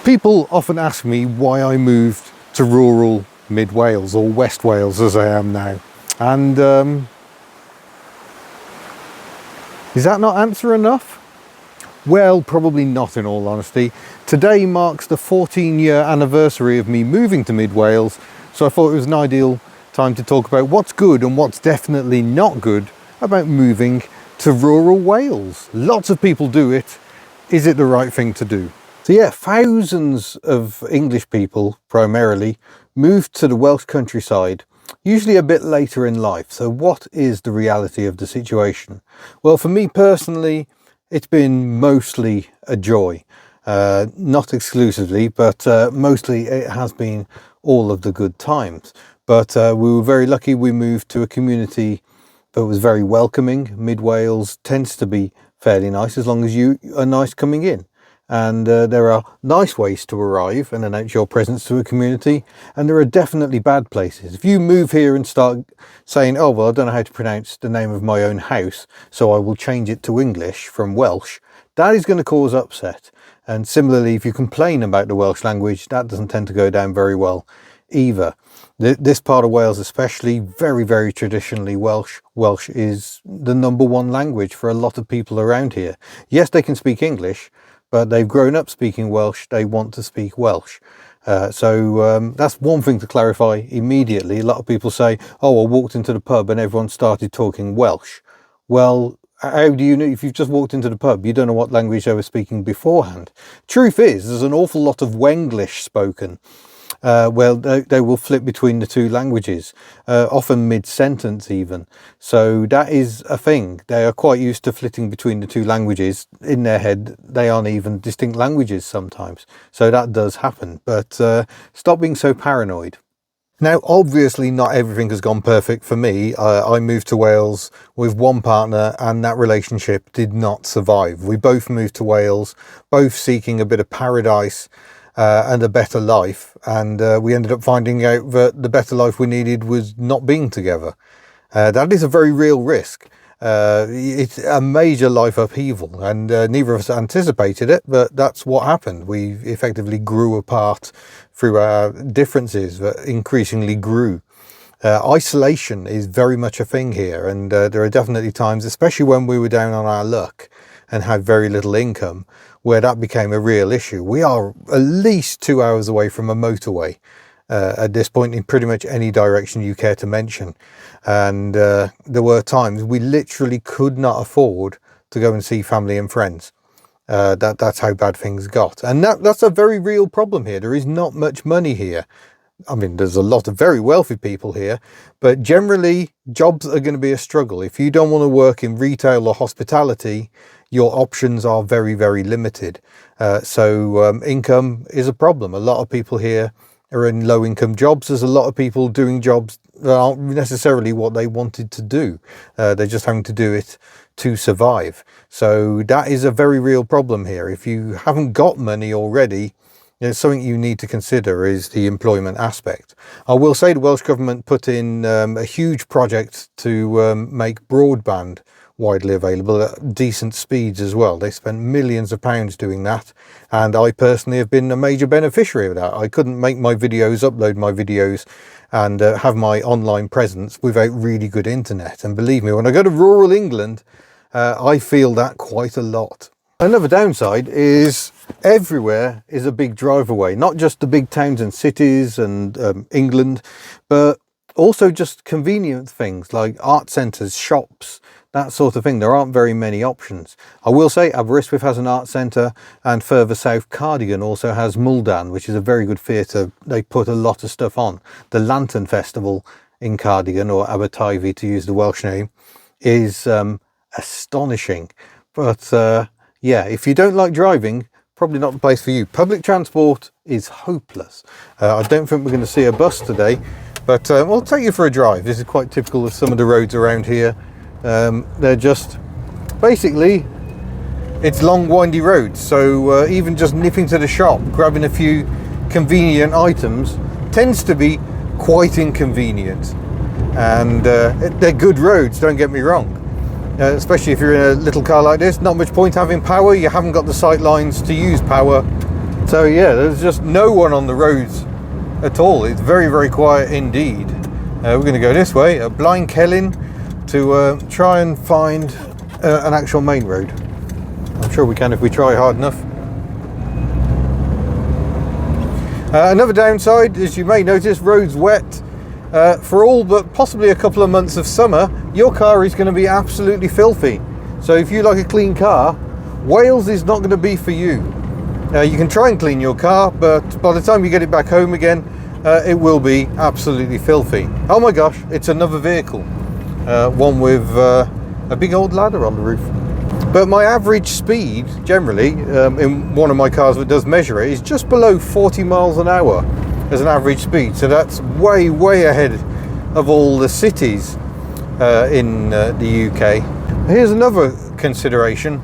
People often ask me why I moved to rural mid Wales, or West Wales as I am now, and is that not answer enough? Well, probably not, in all honesty. Today marks the 14-year anniversary of me moving to mid Wales, so I thought it was an ideal time to talk about what's good and what's definitely not good about moving to rural Wales. Lots of people do it. Is it the right thing to do? So yeah, thousands of English people primarily moved to the Welsh countryside, usually a bit later in life. So what is the reality of the situation? Well, for me personally, it's been mostly a joy. Not exclusively, but mostly it has been all of the good times. But we were very lucky. We moved to a community that was very welcoming. Mid Wales tends to be fairly nice as long as you are nice coming in. And there are nice ways to arrive and announce your presence to a community, and there are definitely bad places. If you move here and start saying, oh well, I don't know how to pronounce the name of my own house, so I will change it to English from Welsh, that is going to cause upset. And similarly, if you complain about the Welsh language, that doesn't tend to go down very well either. This part of Wales especially, very, very traditionally Welsh. Welsh is the #1 language for a lot of people around here. Yes, they can speak English, but they've grown up speaking Welsh. They want to speak Welsh. So that's one thing to clarify immediately. A lot of people say, oh, I walked into the pub and everyone started talking Welsh. Well, how do you know? If you've just walked into the pub, you don't know what language they were speaking beforehand. Truth is, there's an awful lot of Wenglish spoken. Well, they will flip between the two languages, often mid-sentence even. So that is a thing. They are quite used to flitting between the two languages. In their head, they aren't even distinct languages sometimes. So that does happen. But stop being so paranoid. Now, obviously, not everything has gone perfect for me. I moved to Wales with one partner, and that relationship did not survive. We both moved to Wales, both seeking a bit of paradise and a better life, and we ended up finding out that the better life we needed was not being together. That is a very real risk. It's a major life upheaval, and neither of us anticipated it, but that's what happened. We effectively grew apart through our differences that increasingly grew. Isolation is very much a thing here, and there are definitely times, especially when we were down on our luck and had very little income, where that became a real issue. We are at least 2 hours away from a motorway at this point in pretty much any direction you care to mention. And there were times we literally could not afford to go and see family and friends. That's how bad things got. And that's a very real problem here. There is not much money here. I mean, there's a lot of very wealthy people here, but generally jobs are going to be a struggle. If you don't want to work in retail or hospitality, your options are very, very limited. So income is a problem. A lot of people here are in low income jobs. There's a lot of people doing jobs that aren't necessarily what they wanted to do. They're just having to do it to survive. So that is a very real problem here. If you haven't got money already, something you need to consider is the employment aspect. I will say the Welsh Government put in a huge project to make broadband widely available at decent speeds as well. They spent millions of pounds doing that, and I personally have been a major beneficiary of that. I couldn't make my videos, upload my videos, and have my online presence without really good internet. And believe me, when I go to rural England, I feel that quite a lot. Another downside is everywhere is a big drive away, not just the big towns and cities and England, but also just convenient things like art centres, shops, that sort of thing. There aren't very many options. I will say Aberystwyth has an art centre, and further south Cardigan also has Muldan, which is a very good theatre. They put a lot of stuff on. The Lantern Festival in Cardigan, or Aberteifi to use the Welsh name, is astonishing. But yeah, if you don't like driving, probably not the place for you. Public transport is hopeless. I don't think we're going to see a bus today, but we'll take you for a drive. This is quite typical of some of the roads around here. They're just basically, it's long windy roads, so even just nipping to the shop, grabbing a few convenient items tends to be quite inconvenient. And they're good roads, don't get me wrong. Especially if you're in a little car like this, not much point having power. You haven't got the sight lines to use power. So yeah, there's just no one on the roads at all. It's very, very quiet indeed. We're going to go this way, at Blind Celyn, to try and find an actual main road. I'm sure we can if we try hard enough. Another downside, as you may notice, roads wet. For all but possibly a couple of months of summer, your car is going to be absolutely filthy. So if you like a clean car, Wales is not going to be for you. You can try and clean your car, but by the time you get it back home again, it will be absolutely filthy. Oh my gosh, it's another vehicle. One with a big old ladder on the roof. But my average speed, generally, in one of my cars that does measure it, is just below 40 miles an hour as an average speed. So that's way, way ahead of all the cities in the UK. Here's another consideration: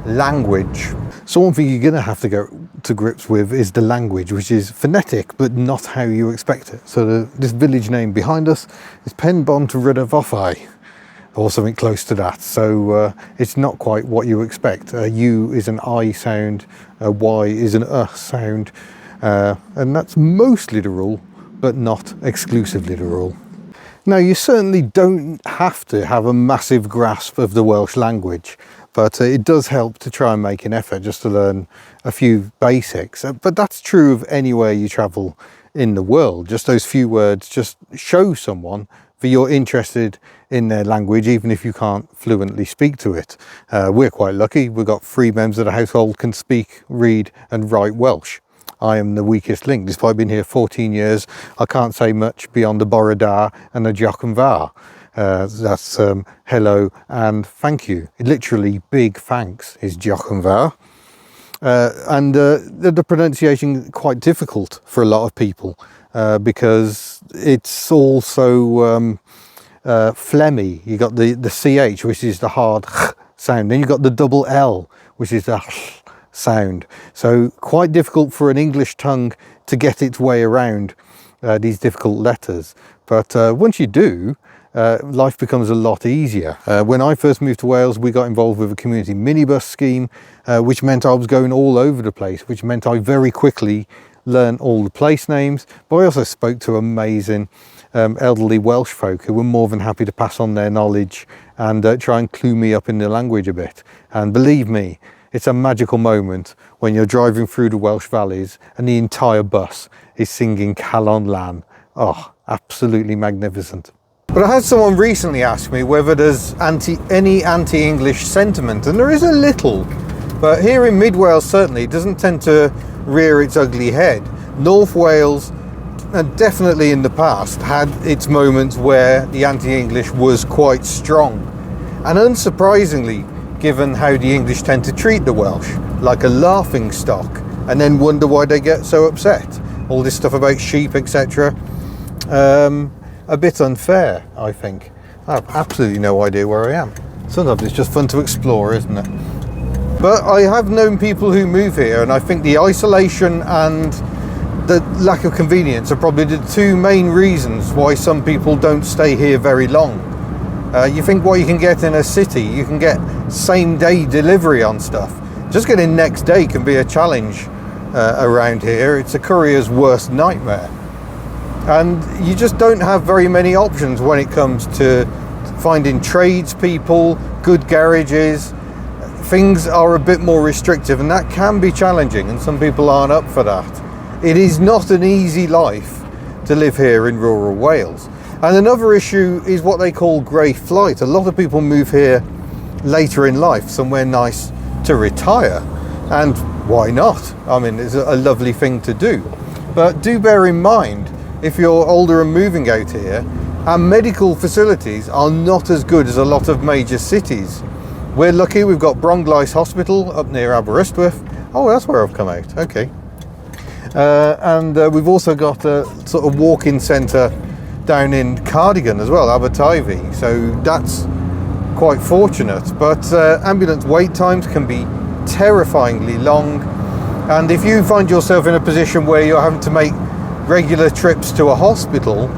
language. So one thing you're going to have to get to grips with is the language, which is phonetic, but not how you expect it. So this village name behind us is Penbont Rhydyfothai, or something close to that. So it's not quite what you expect. A U is an I sound, a Y is an sound, and that's mostly the rule, but not exclusively the rule. Now, you certainly don't have to have a massive grasp of the Welsh language, but it does help to try and make an effort just to learn a few basics. But that's true of anywhere you travel in the world. Just those few words just show someone that you're interested in their language, even if you can't fluently speak to it. We're quite lucky. We've got 3 members of the household can speak, read and write Welsh. I am the weakest link. Despite being here 14 years, I can't say much beyond the Bore da and the Diolch yn fawr. That's hello and thank you. Literally, big thanks is Diolch yn fawr. And the pronunciation quite difficult for a lot of people because it's also phlegmy. You got the ch, which is the hard sound, then you got the double l, which is the sound. So quite difficult for an English tongue to get its way around these difficult letters. But once you do, life becomes a lot easier. When I first moved to Wales, we got involved with a community minibus scheme, which meant I was going all over the place, which meant I very quickly learned all the place names. But I also spoke to amazing elderly Welsh folk who were more than happy to pass on their knowledge and try and clue me up in the language a bit. And believe me, it's a magical moment when you're driving through the Welsh valleys and the entire bus is singing Calon Lan. Oh, absolutely magnificent. But I had someone recently ask me whether there's any anti-English sentiment, and there is a little, but here in Mid Wales certainly it doesn't tend to rear its ugly head. North Wales, and definitely in the past, had its moments where the anti-English was quite strong. And unsurprisingly, given how the English tend to treat the Welsh, like a laughing stock, and then wonder why they get so upset. All this stuff about sheep, etc. A bit unfair, I think. I have absolutely no idea where I am. Sometimes it's just fun to explore, isn't it? But I have known people who move here, and I think the isolation and the lack of convenience are probably the 2 main reasons why some people don't stay here very long. You think what you can get in a city, you can get same-day delivery on stuff. Just getting next day can be a challenge around here. It's a courier's worst nightmare. And you just don't have very many options when it comes to finding tradespeople, good garages. Things are a bit more restrictive, and that can be challenging, and some people aren't up for that. It is not an easy life to live here in rural Wales. And another issue is what they call grey flight. A lot of people move here later in life, somewhere nice to retire. And why not? I mean, it's a lovely thing to do. But do bear in mind, if you're older and moving out here, our medical facilities are not as good as a lot of major cities. We're lucky we've got Bronglais Hospital up near Aberystwyth. Oh, that's where I've come out, okay. And we've also got a sort of walk-in centre down in Cardigan as well, Aberteifi, so that's quite fortunate. But ambulance wait times can be terrifyingly long, and if you find yourself in a position where you're having to make regular trips to a hospital,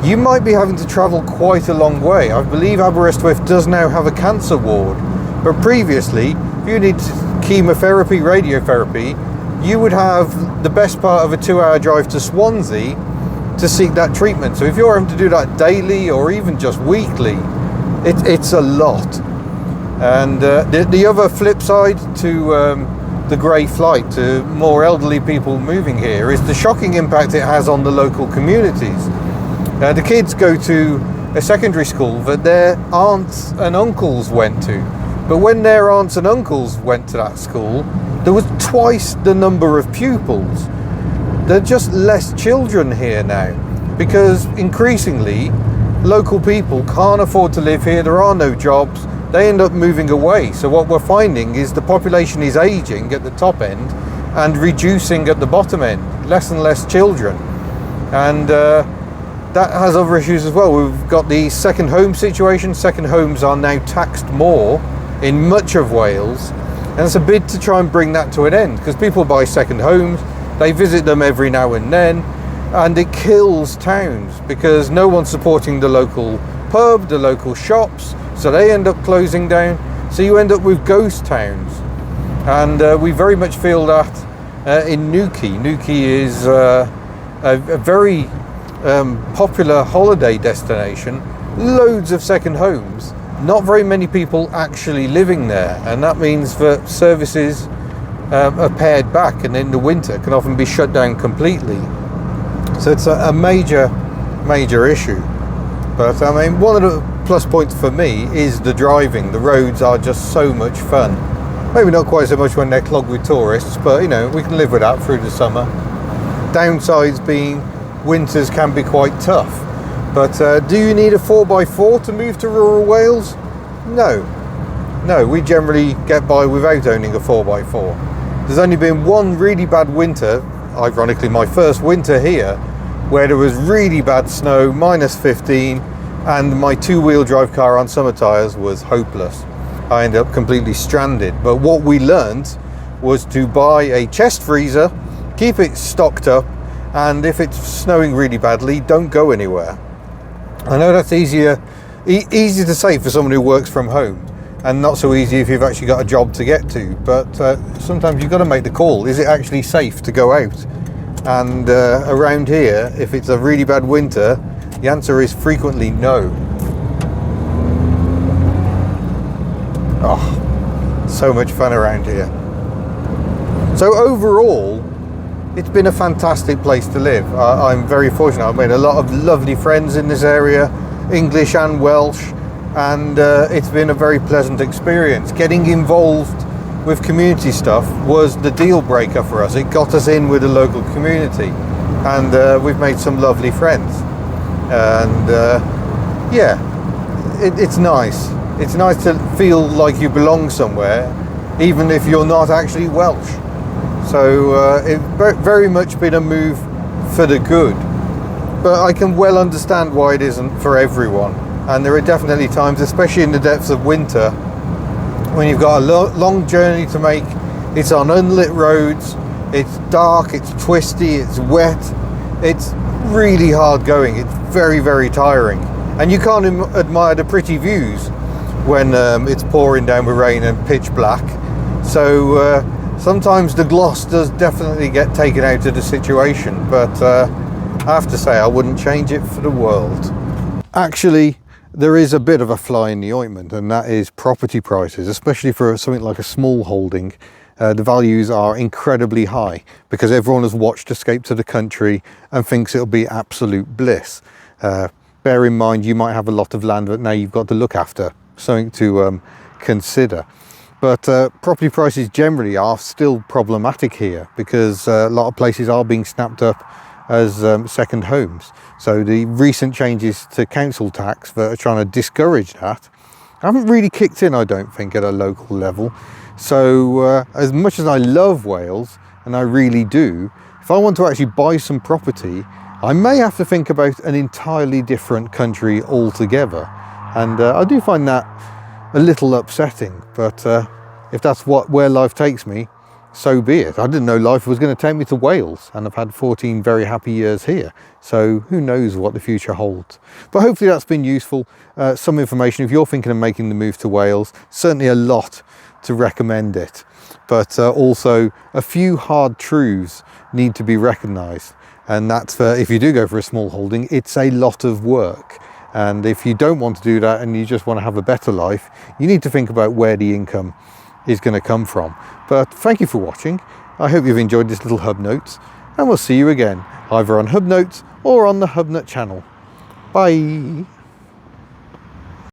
you might be having to travel quite a long way. I believe Aberystwyth does now have a cancer ward, but previously, if you need chemotherapy, radiotherapy, you would have the best part of a 2-hour drive to Swansea to seek that treatment. So if you're having to do that daily or even just weekly, it's a lot. And the other flip side to the grey flight, to more elderly people moving here, is the shocking impact it has on the local communities. The kids go to a secondary school that their aunts and uncles went to, but when their aunts and uncles went to that school, there was twice the number of pupils. There are just less children here now, because increasingly local people can't afford to live here. There are no jobs. They end up moving away. So what we're finding is the population is aging at the top end and reducing at the bottom end. Less and less children. And that has other issues as well. We've got the second home situation. Second homes are now taxed more in much of Wales. And it's a bid to try and bring that to an end, because people buy second homes, they visit them every now and then, and it kills towns because no one's supporting the local pub, the local shops, so they end up closing down. So you end up with ghost towns. And we very much feel that in Newquay. Newquay is a very popular holiday destination, loads of second homes, not very many people actually living there, and that means that services are pared back, and in the winter can often be shut down completely. So it's a major issue. But I mean, one of the plus points for me is the driving. The roads are just so much fun. Maybe not quite so much when they're clogged with tourists, but you know, we can live with that through the summer. Downsides being winters can be quite tough. But do you need a 4x4 to move to rural Wales? No, we generally get by without owning a 4x4. There's only been one really bad winter, ironically my first winter here, where there was really bad snow, -15, and my 2-wheel drive car on summer tyres was hopeless. I ended up completely stranded. But what we learned was to buy a chest freezer, keep it stocked up, and if it's snowing really badly, don't go anywhere. I know that's easy to say for someone who works from home, and not so easy if you've actually got a job to get to, but sometimes you've got to make the call. Is it actually safe to go out? And around here, if it's a really bad winter, the answer is frequently no. Oh, so much fun around here. So overall, it's been a fantastic place to live. I'm very fortunate. I've made a lot of lovely friends in this area, English and Welsh, and it's been a very pleasant experience. Getting involved with community stuff was the deal breaker for us. It got us in with the local community, and we've made some lovely friends. And yeah, it's nice. It's nice to feel like you belong somewhere, even if you're not actually Welsh. So it's very much been a move for the good. But I can well understand why it isn't for everyone. And there are definitely times, especially in the depths of winter, when you've got a long journey to make. It's on unlit roads, it's dark, it's twisty, it's wet, it's really hard going, it's very, very tiring. And you can't admire the pretty views when it's pouring down with rain and pitch black. So sometimes the gloss does definitely get taken out of the situation, but I have to say I wouldn't change it for the world. Actually, there is a bit of a fly in the ointment, and that is property prices, especially for something like a small holding. The values are incredibly high because everyone has watched Escape to the Country and thinks it'll be absolute bliss. Bear in mind, you might have a lot of land that now you've got to look after, something to consider. But property prices generally are still problematic here because a lot of places are being snapped up as second homes. So the recent changes to council tax that are trying to discourage that haven't really kicked in, I don't think, at a local level. So as much as I love Wales, and I really do, if I want to actually buy some property, I may have to think about an entirely different country altogether. And I do find that a little upsetting, but if that's where life takes me, so be it. I didn't know life was going to take me to Wales, and I've had 14 very happy years here. So who knows what the future holds. But hopefully that's been useful. Some information if you're thinking of making the move to Wales. Certainly a lot to recommend it. But also a few hard truths need to be recognised, and that's for if you do go for a small holding, it's a lot of work. And if you don't want to do that and you just want to have a better life, you need to think about where the income is going to come from. But thank you for watching. I hope you've enjoyed this little Hub Notes, and we'll see you again either on Hub Notes or on the Hub Nut channel. Bye.